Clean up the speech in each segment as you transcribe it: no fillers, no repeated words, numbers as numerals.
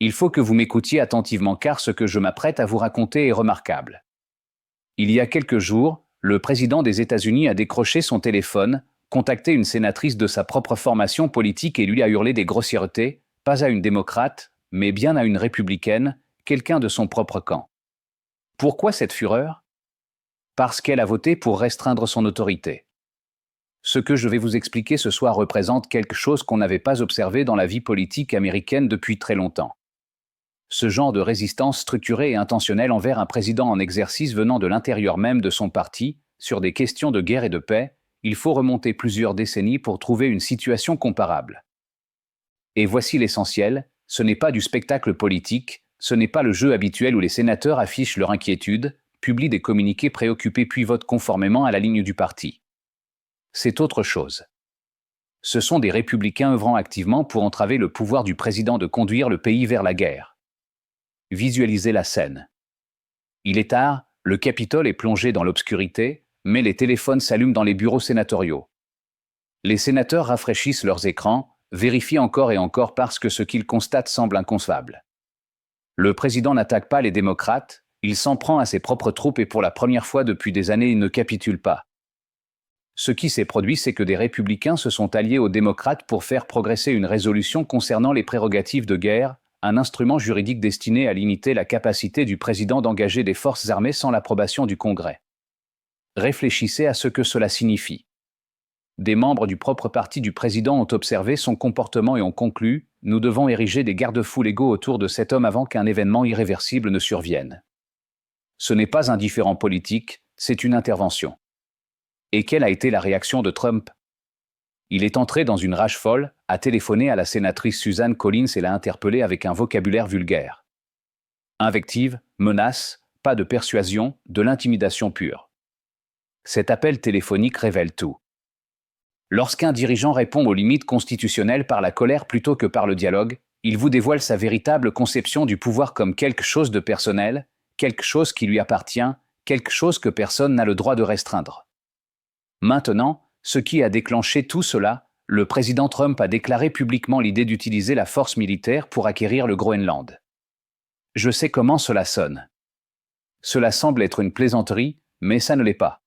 Il faut que vous m'écoutiez attentivement car ce que je m'apprête à vous raconter est remarquable. Il y a quelques jours, le président des États-Unis a décroché son téléphone, contacté une sénatrice de sa propre formation politique et lui a hurlé des grossièretés, pas à une démocrate, mais bien à une républicaine, quelqu'un de son propre camp. Pourquoi cette fureur ? Parce qu'elle a voté pour restreindre son autorité. Ce que je vais vous expliquer ce soir représente quelque chose qu'on n'avait pas observé dans la vie politique américaine depuis très longtemps. Ce genre de résistance structurée et intentionnelle envers un président en exercice venant de l'intérieur même de son parti, sur des questions de guerre et de paix, il faut remonter plusieurs décennies pour trouver une situation comparable. Et voici l'essentiel, ce n'est pas du spectacle politique, ce n'est pas le jeu habituel où les sénateurs affichent leur inquiétude, publient des communiqués préoccupés puis votent conformément à la ligne du parti. C'est autre chose. Ce sont des républicains œuvrant activement pour entraver le pouvoir du président de conduire le pays vers la guerre. Visualisez la scène. Il est tard, le Capitole est plongé dans l'obscurité, mais les téléphones s'allument dans les bureaux sénatoriaux. Les sénateurs rafraîchissent leurs écrans, vérifient encore et encore parce que ce qu'ils constatent semble inconcevable. Le président n'attaque pas les démocrates, il s'en prend à ses propres troupes et pour la première fois depuis des années il ne capitule pas. Ce qui s'est produit, c'est que des républicains se sont alliés aux démocrates pour faire progresser une résolution concernant les prérogatives de guerre, un instrument juridique destiné à limiter la capacité du président d'engager des forces armées sans l'approbation du Congrès. Réfléchissez à ce que cela signifie. Des membres du propre parti du président ont observé son comportement et ont conclu « Nous devons ériger des garde-fous légaux autour de cet homme avant qu'un événement irréversible ne survienne. » Ce n'est pas un différend politique, c'est une intervention. Et quelle a été la réaction de Trump ? Il est entré dans une rage folle, a téléphoné à la sénatrice Susan Collins et l'a interpellée avec un vocabulaire vulgaire. Invective, menace, pas de persuasion, de l'intimidation pure. Cet appel téléphonique révèle tout. Lorsqu'un dirigeant répond aux limites constitutionnelles par la colère plutôt que par le dialogue, il vous dévoile sa véritable conception du pouvoir comme quelque chose de personnel, quelque chose qui lui appartient, quelque chose que personne n'a le droit de restreindre. Maintenant, ce qui a déclenché tout cela, le président Trump a déclaré publiquement l'idée d'utiliser la force militaire pour acquérir le Groenland. Je sais comment cela sonne. Cela semble être une plaisanterie, mais ça ne l'est pas.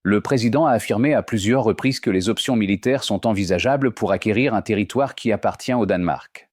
Le président a affirmé à plusieurs reprises que les options militaires sont envisageables pour acquérir un territoire qui appartient au Danemark.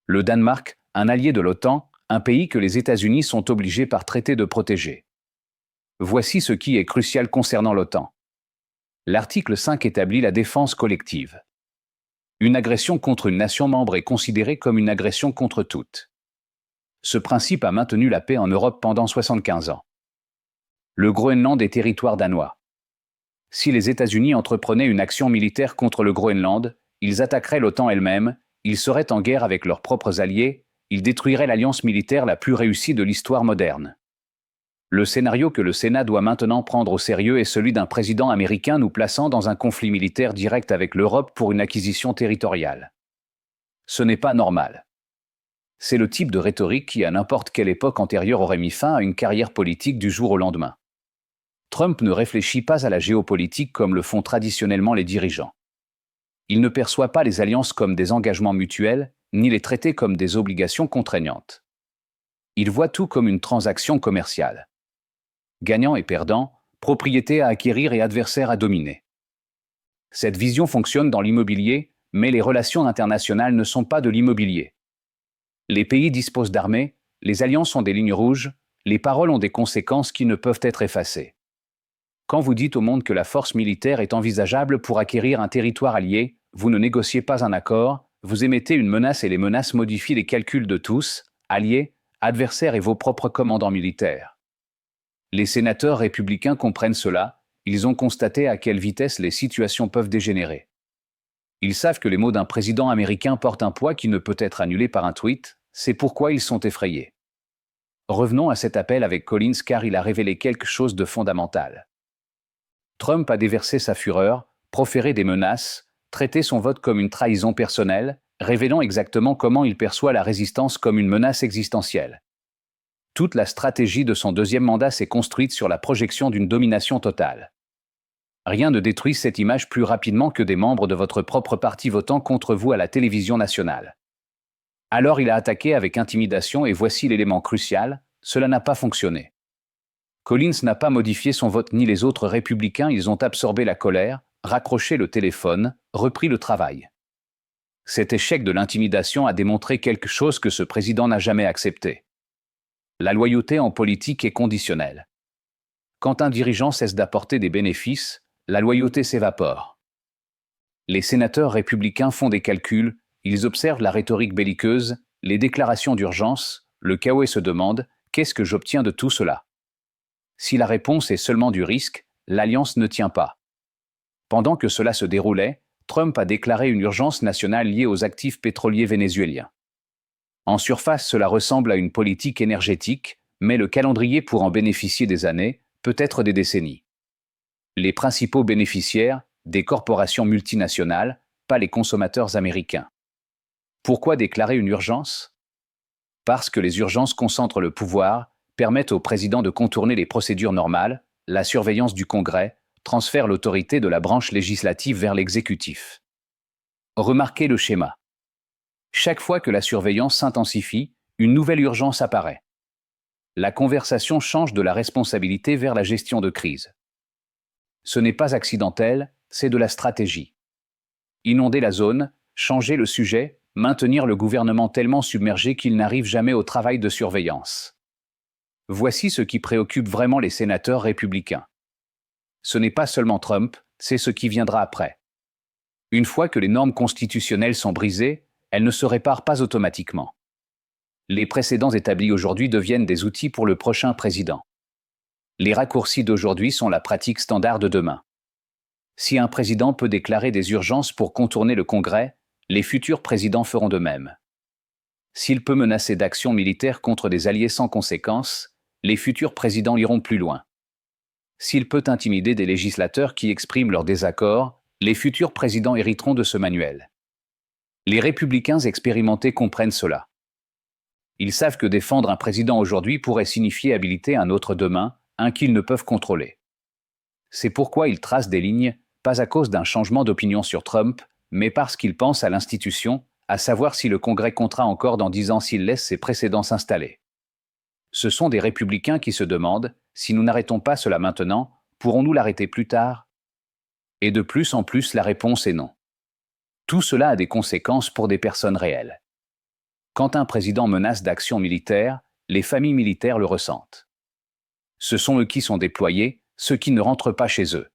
Le Danemark, un allié de l'OTAN, un pays que les États-Unis sont obligés par traité de protéger. Voici ce qui est crucial concernant l'OTAN. L'article 5 établit la défense collective. Une agression contre une nation membre est considérée comme une agression contre toutes. Ce principe a maintenu la paix en Europe pendant 75 ans. Le Groenland est territoire danois. Si les États-Unis entreprenaient une action militaire contre le Groenland, ils attaqueraient l'OTAN elle-même, ils seraient en guerre avec leurs propres alliés, ils détruiraient l'alliance militaire la plus réussie de l'histoire moderne. Le scénario que le Sénat doit maintenant prendre au sérieux est celui d'un président américain nous plaçant dans un conflit militaire direct avec l'Europe pour une acquisition territoriale. Ce n'est pas normal. C'est le type de rhétorique qui, à n'importe quelle époque antérieure, aurait mis fin à une carrière politique du jour au lendemain. Trump ne réfléchit pas à la géopolitique comme le font traditionnellement les dirigeants. Il ne perçoit pas les alliances comme des engagements mutuels, ni les traités comme des obligations contraignantes. Il voit tout comme une transaction commerciale. Gagnant et perdant, propriété à acquérir et adversaire à dominer. Cette vision fonctionne dans l'immobilier, mais les relations internationales ne sont pas de l'immobilier. Les pays disposent d'armées, les alliances ont des lignes rouges, les paroles ont des conséquences qui ne peuvent être effacées. Quand vous dites au monde que la force militaire est envisageable pour acquérir un territoire allié, vous ne négociez pas un accord, vous émettez une menace et les menaces modifient les calculs de tous, alliés, adversaires et vos propres commandants militaires. Les sénateurs républicains comprennent cela, ils ont constaté à quelle vitesse les situations peuvent dégénérer. Ils savent que les mots d'un président américain portent un poids qui ne peut être annulé par un tweet, c'est pourquoi ils sont effrayés. Revenons à cet appel avec Collins car il a révélé quelque chose de fondamental. Trump a déversé sa fureur, proféré des menaces, traité son vote comme une trahison personnelle, révélant exactement comment il perçoit la résistance comme une menace existentielle. Toute la stratégie de son deuxième mandat s'est construite sur la projection d'une domination totale. Rien ne détruit cette image plus rapidement que des membres de votre propre parti votant contre vous à la télévision nationale. Alors il a attaqué avec intimidation et voici l'élément crucial, cela n'a pas fonctionné. Collins n'a pas modifié son vote ni les autres républicains, ils ont absorbé la colère, raccroché le téléphone, repris le travail. Cet échec de l'intimidation a démontré quelque chose que ce président n'a jamais accepté. La loyauté en politique est conditionnelle. Quand un dirigeant cesse d'apporter des bénéfices, la loyauté s'évapore. Les sénateurs républicains font des calculs, ils observent la rhétorique belliqueuse, les déclarations d'urgence, le chaos et se demandent « qu'est-ce que j'obtiens de tout cela ?» Si la réponse est seulement du risque, l'alliance ne tient pas. Pendant que cela se déroulait, Trump a déclaré une urgence nationale liée aux actifs pétroliers vénézuéliens. En surface, cela ressemble à une politique énergétique, mais le calendrier pour en bénéficier des années, peut-être des décennies. Les principaux bénéficiaires, des corporations multinationales, pas les consommateurs américains. Pourquoi déclarer une urgence ? Parce que les urgences concentrent le pouvoir, permettent au président de contourner les procédures normales, la surveillance du Congrès, transfèrent l'autorité de la branche législative vers l'exécutif. Remarquez le schéma. Chaque fois que la surveillance s'intensifie, une nouvelle urgence apparaît. La conversation change de la responsabilité vers la gestion de crise. Ce n'est pas accidentel, c'est de la stratégie. Inonder la zone, changer le sujet, maintenir le gouvernement tellement submergé qu'il n'arrive jamais au travail de surveillance. Voici ce qui préoccupe vraiment les sénateurs républicains. Ce n'est pas seulement Trump, c'est ce qui viendra après. Une fois que les normes constitutionnelles sont brisées, elles ne se réparent pas automatiquement. Les précédents établis aujourd'hui deviennent des outils pour le prochain président. Les raccourcis d'aujourd'hui sont la pratique standard de demain. Si un président peut déclarer des urgences pour contourner le Congrès, les futurs présidents feront de même. S'il peut menacer d'actions militaires contre des alliés sans conséquence, les futurs présidents iront plus loin. S'il peut intimider des législateurs qui expriment leur désaccord, les futurs présidents hériteront de ce manuel. Les républicains expérimentés comprennent cela. Ils savent que défendre un président aujourd'hui pourrait signifier habiliter un autre demain, un qu'ils ne peuvent contrôler. C'est pourquoi ils tracent des lignes, pas à cause d'un changement d'opinion sur Trump, mais parce qu'ils pensent à l'institution, à savoir si le Congrès comptera encore dans 10 ans s'il laisse ses précédents s'installer. Ce sont des républicains qui se demandent, si nous n'arrêtons pas cela maintenant, pourrons-nous l'arrêter plus tard ? Et de plus en plus, la réponse est non. Tout cela a des conséquences pour des personnes réelles. Quand un président menace d'action militaire, les familles militaires le ressentent. Ce sont eux qui sont déployés, ceux qui ne rentrent pas chez eux.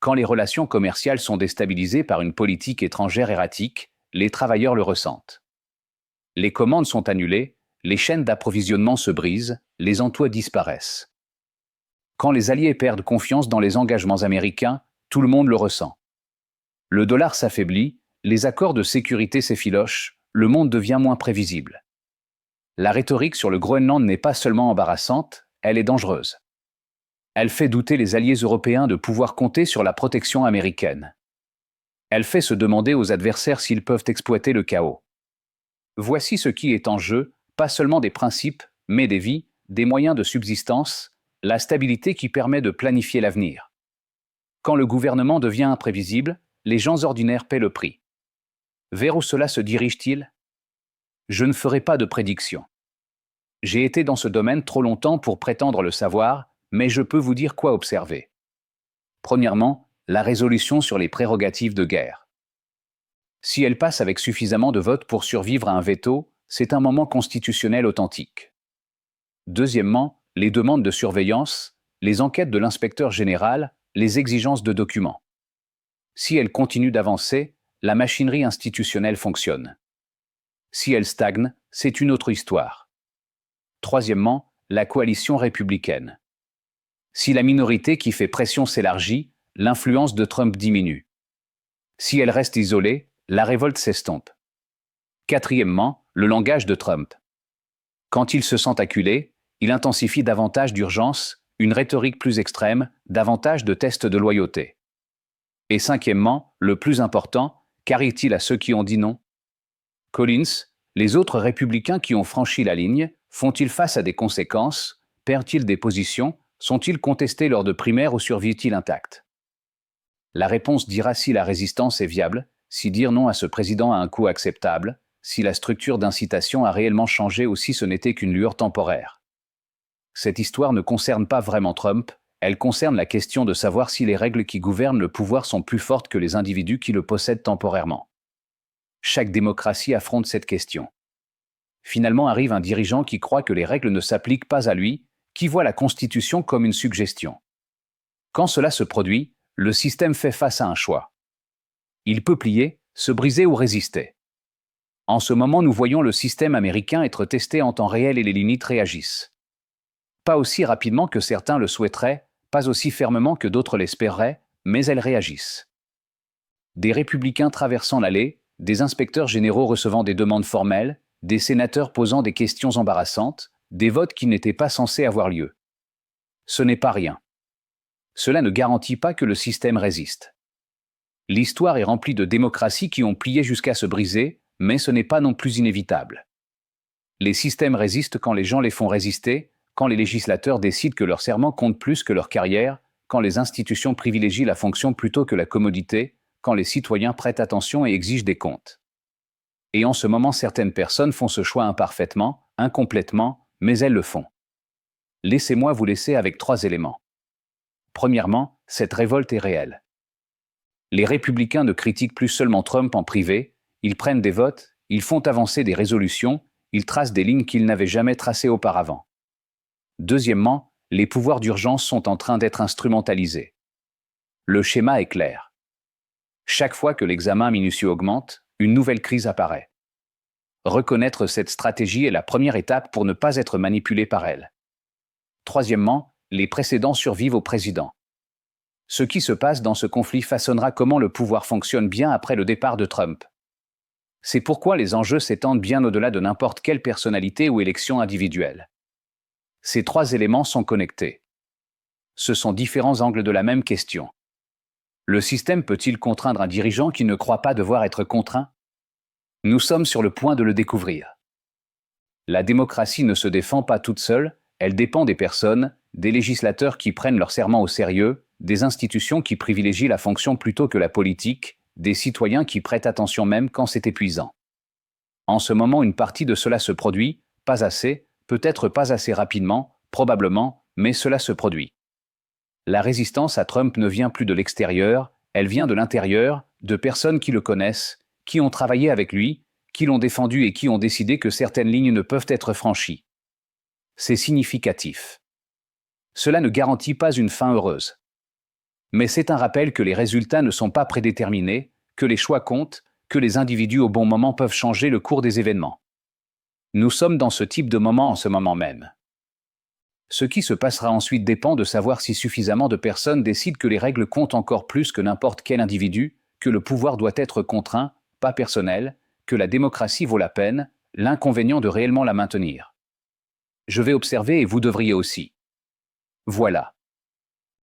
Quand les relations commerciales sont déstabilisées par une politique étrangère erratique, les travailleurs le ressentent. Les commandes sont annulées, les chaînes d'approvisionnement se brisent, les emplois disparaissent. Quand les alliés perdent confiance dans les engagements américains, tout le monde le ressent. Le dollar s'affaiblit, les accords de sécurité s'effilochent, le monde devient moins prévisible. La rhétorique sur le Groenland n'est pas seulement embarrassante, elle est dangereuse. Elle fait douter les alliés européens de pouvoir compter sur la protection américaine. Elle fait se demander aux adversaires s'ils peuvent exploiter le chaos. Voici ce qui est en jeu, pas seulement des principes, mais des vies, des moyens de subsistance, la stabilité qui permet de planifier l'avenir. Quand le gouvernement devient imprévisible, les gens ordinaires paient le prix. Vers où cela se dirige-t-il ? Je ne ferai pas de prédiction. J'ai été dans ce domaine trop longtemps pour prétendre le savoir, mais je peux vous dire quoi observer. Premièrement, la résolution sur les prérogatives de guerre. Si elle passe avec suffisamment de votes pour survivre à un veto, c'est un moment constitutionnel authentique. Deuxièmement, les demandes de surveillance, les enquêtes de l'inspecteur général, les exigences de documents. Si elle continue d'avancer, la machinerie institutionnelle fonctionne. Si elle stagne, c'est une autre histoire. Troisièmement, la coalition républicaine. Si la minorité qui fait pression s'élargit, l'influence de Trump diminue. Si elle reste isolée, la révolte s'estompe. Quatrièmement, le langage de Trump. Quand il se sent acculé, il intensifie davantage d'urgence, une rhétorique plus extrême, davantage de tests de loyauté. Et cinquièmement, le plus important, qu'arrive-t-il à ceux qui ont dit non ? Collins, les autres républicains qui ont franchi la ligne, font-ils face à des conséquences ? Perdent-ils des positions ? Sont-ils contestés lors de primaires ou survivent-ils intacts ? La réponse dira si la résistance est viable, si dire non à ce président a un coût acceptable, si la structure d'incitation a réellement changé ou si ce n'était qu'une lueur temporaire. Cette histoire ne concerne pas vraiment Trump, elle concerne la question de savoir si les règles qui gouvernent le pouvoir sont plus fortes que les individus qui le possèdent temporairement. Chaque démocratie affronte cette question. Finalement arrive un dirigeant qui croit que les règles ne s'appliquent pas à lui, qui voit la Constitution comme une suggestion. Quand cela se produit, le système fait face à un choix. Il peut plier, se briser ou résister. En ce moment, nous voyons le système américain être testé en temps réel et les limites réagissent. Pas aussi rapidement que certains le souhaiteraient, pas aussi fermement que d'autres l'espéreraient, mais elles réagissent. Des républicains traversant l'allée, des inspecteurs généraux recevant des demandes formelles, des sénateurs posant des questions embarrassantes, des votes qui n'étaient pas censés avoir lieu. Ce n'est pas rien. Cela ne garantit pas que le système résiste. L'histoire est remplie de démocraties qui ont plié jusqu'à se briser, mais ce n'est pas non plus inévitable. Les systèmes résistent quand les gens les font résister, quand les législateurs décident que leur serment compte plus que leur carrière, quand les institutions privilégient la fonction plutôt que la commodité, quand les citoyens prêtent attention et exigent des comptes. Et en ce moment, certaines personnes font ce choix imparfaitement, incomplètement, mais elles le font. Laissez-moi vous laisser avec 3 éléments. Premièrement, cette révolte est réelle. Les républicains ne critiquent plus seulement Trump en privé, ils prennent des votes, ils font avancer des résolutions, ils tracent des lignes qu'ils n'avaient jamais tracées auparavant. Deuxièmement, les pouvoirs d'urgence sont en train d'être instrumentalisés. Le schéma est clair. Chaque fois que l'examen minutieux augmente, une nouvelle crise apparaît. Reconnaître cette stratégie est la première étape pour ne pas être manipulé par elle. Troisièmement, les précédents survivent au président. Ce qui se passe dans ce conflit façonnera comment le pouvoir fonctionne bien après le départ de Trump. C'est pourquoi les enjeux s'étendent bien au-delà de n'importe quelle personnalité ou élection individuelle. Ces 3 éléments sont connectés. Ce sont différents angles de la même question. Le système peut-il contraindre un dirigeant qui ne croit pas devoir être contraint? Nous sommes sur le point de le découvrir. La démocratie ne se défend pas toute seule, elle dépend des personnes, des législateurs qui prennent leur serment au sérieux, des institutions qui privilégient la fonction plutôt que la politique, des citoyens qui prêtent attention même quand c'est épuisant. En ce moment, une partie de cela se produit, pas assez, peut-être pas assez rapidement, probablement, mais cela se produit. La résistance à Trump ne vient plus de l'extérieur, elle vient de l'intérieur, de personnes qui le connaissent, qui ont travaillé avec lui, qui l'ont défendu et qui ont décidé que certaines lignes ne peuvent être franchies. C'est significatif. Cela ne garantit pas une fin heureuse. Mais c'est un rappel que les résultats ne sont pas prédéterminés, que les choix comptent, que les individus au bon moment peuvent changer le cours des événements. Nous sommes dans ce type de moment en ce moment même. Ce qui se passera ensuite dépend de savoir si suffisamment de personnes décident que les règles comptent encore plus que n'importe quel individu, que le pouvoir doit être contraint, pas personnel, que la démocratie vaut la peine, l'inconvénient de réellement la maintenir. Je vais observer et vous devriez aussi. Voilà.